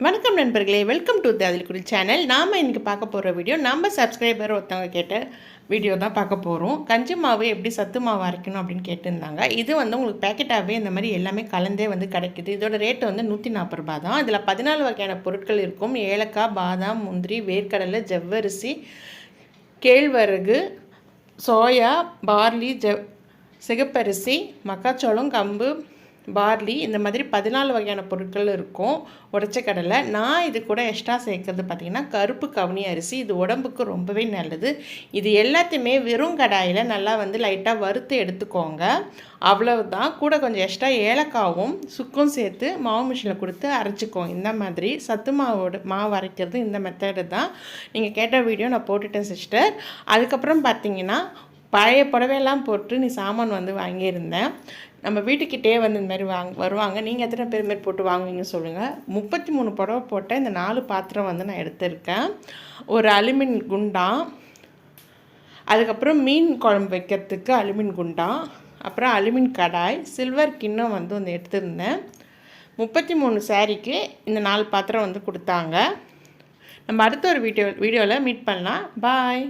வணக்கம் நண்பர்களே, welcome to the அதில்குடி channel. நாம் இன்றைக்கி பார்க்க போகிற வீடியோ நம்ம சப்ஸ்கிரைபர் ஒருத்தவங்க கேட்ட வீடியோ தான் பார்க்க போகிறோம். கஞ்சி மாவு எப்படி சத்து மாவு அரைக்கணும் அப்படின்னு கேட்டிருந்தாங்க. இது உங்களுக்கு பேக்கெட்டாகவே இந்த மாதிரி எல்லாமே கலந்தே கிடைக்குது. இதோட ரேட்டு 140 ரூபா தான். இதில் 14 வகையான பொருட்கள் இருக்கும். ஏலக்காய், பாதாம், முந்திரி, வேர்க்கடலை, ஜவ்வரிசி, கேழ்வரகு, சோயா, பார்லி, சிகப்பரிசி, மக்காச்சோளம், கம்பு, பார்லி, இந்த மாதிரி 14 வகையான பொருட்கள் இருக்கும். உடைச்ச கடலை. நான் இது கூட எக்ஸ்ட்ரா சேர்க்கறது பார்த்திங்கன்னா கருப்பு கவுனி அரிசி. இது உடம்புக்கு ரொம்பவே நல்லது. இது எல்லாத்தையுமே வெறும் கடாயில் நல்லா லைட்டாக வறுத்து எடுத்துக்கோங்க. அவ்வளவுதான். கூட கொஞ்சம் எக்ஸ்ட்ரா ஏலக்காவும் சுக்கும் சேர்த்து மாவு மிஷினில் கொடுத்து அரைச்சிக்கோங்க. இந்த மாதிரி சத்து மாவு அரைக்கிறது இந்த மெத்தடு தான். நீங்கள் கேட்ட வீடியோ நான் போட்டுட்டேன் சிஸ்டர். அதுக்கப்புறம் பார்த்திங்கன்னா பழைய புடவையெல்லாம் போட்டு நீ சாமான் வாங்கியிருந்தேன். நம்ம வீட்டுக்கிட்டே இந்த மாதிரி வருவாங்க. நீங்கள் எத்தனை பேர் மாரி போட்டு வாங்குவீங்க சொல்லுங்கள். 33 புடவை போட்ட இந்த 4 பாத்திரம் நான் எடுத்திருக்கேன். ஒரு அலுமின் குண்டா, அதுக்கப்புறம் மீன் குழம்பு வைக்கிறதுக்கு அலுமின் குண்டா, அப்புறம் அலுமின் கடாய், சில்வர் கிண்ணம் எடுத்திருந்தேன். 33 சாரிக்கு இந்த 4 பாத்திரம் கொடுத்தாங்க. நம்ம அடுத்த ஒரு வீடியோவில் மீட் பண்ணலாம். பாய்.